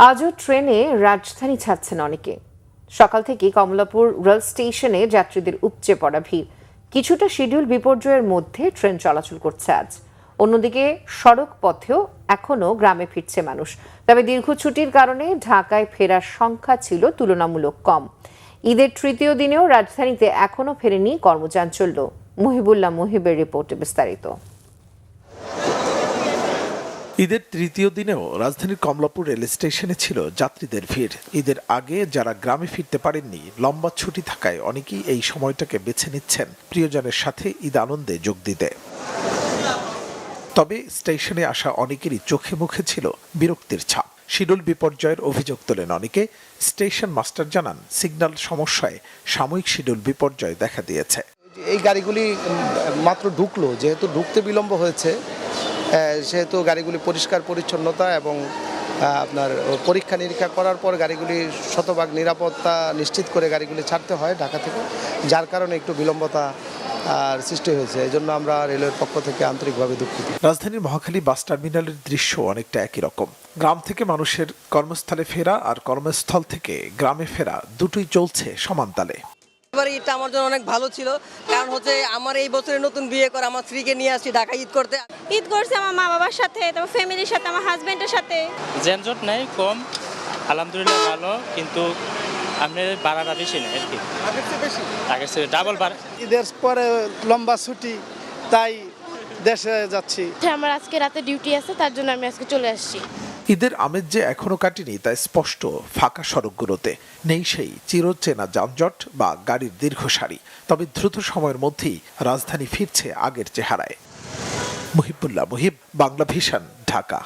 আজও ট্রেনে রাজধানী ছাড়ছেন অনেকে। সকাল থেকে কমলাপুর রেল স্টেশনে যাত্রীদের উপচে পড়া ভিড়। কিছুটা শিডিউল বিপর্যয়ের মধ্যে ট্রেন চলাচল করছে আজ। অন্যদিকে সড়ক পথেও এখনো গ্রামে ফিরছে মানুষ। তবে দীর্ঘ ছুটির কারণে ঢাকায় ফেরার সংখ্যা ছিল তুলনামূলক কম। ঈদের তৃতীয় দিনেও রাজধানীতে এখনো ফেরেনি কর্মচাঞ্চল্য। মুহিবুল্লাহ মুহিবের রিপোর্টে বিস্তারিত। ঈদের তৃতীয় দিনেও রাজধানীর কমলাপুর রেল স্টেশনে ছিল যাত্রীদের ভিড়। ঈদের আগে যারা গ্রামে ফিরতে পারেননি, লম্বা ছুটি থাকায় অনেকেই এই সময়টাকে বেছে নিচ্ছেন প্রিয়জনের সাথে ঈদ আনন্দে যোগ দিতে। তবে স্টেশনে আসা অনেকেরই চোখে মুখে ছিল বিরক্তির ছাপ। শিডিউল বিপর্যয়ের অভিযোগ তোলেন অনেকে। স্টেশন মাস্টার জানান, সিগন্যাল সমস্যায় সাময়িক শিডিউল বিপর্যয় দেখা দিয়েছে। এই গাড়িগুলি মাত্র ঢুকলো, যেহেতু ঢুকতে বিলম্ব হয়েছে, সেহেতু গাড়িগুলি পরিষ্কার পরিচ্ছন্নতা এবং আপনার পরীক্ষা নিরীক্ষা করার পর গাড়িগুলি শতভাগ নিরাপত্তা নিশ্চিত করে গাড়িগুলি ছাড়তে হয় ঢাকা থেকে, যার কারণে একটু বিলম্বতা আর সৃষ্টি হয়েছে। এই জন্য আমরা রেলের পক্ষ থেকে আন্তরিকভাবে দুঃখিত। রাজধানীর মহাখালী বাস টার্মিনালের দৃশ্য অনেকটা একই রকম। গ্রাম থেকে মানুষের কর্মস্থলে ফেরা আর কর্মস্থল থেকে গ্রামে ফেরা দুটোই চলছে সমান তালে। এটা আমার জন্য অনেক ভালো ছিল, কারণ হচ্ছে আমার এই বছরে নতুন বিয়ে করে আমার স্ত্রীকে নিয়ে আসছি ঢাকা ঈদ করতে। ঈদ করছি আমার মা বাবার সাথে, তারপর ফ্যামিলির সাথে, আমার হাজবেন্ডের সাথে। যানজট নাই, কম, আলহামদুলিল্লাহ ভালো, কিন্তু আপনার ভাড়াটা বেশি নেই আর কি, আগের থেকে ডাবল ভাড়া। ঈদের পরে লম্বা ছুটি, তাই দেশে যাচ্ছি। আমার আজকে রাতে ডিউটি আছে, তার জন্য আমি আজকে চলে আসছি। ঈদের আমেজ যে এখনো কাটেনি তা স্পষ্ট ফাঁকা সড়কগুলোতে। নেই সেই চিরচেনা যানজট বা গাড়ির দীর্ঘ সারি। তবে দ্রুত সময়ের মধ্যেই রাজধানী ফিরছে আগের চেহারায়। মুহিবুল্লাহ মুহিব, বাংলা ভিশন, ঢাকা।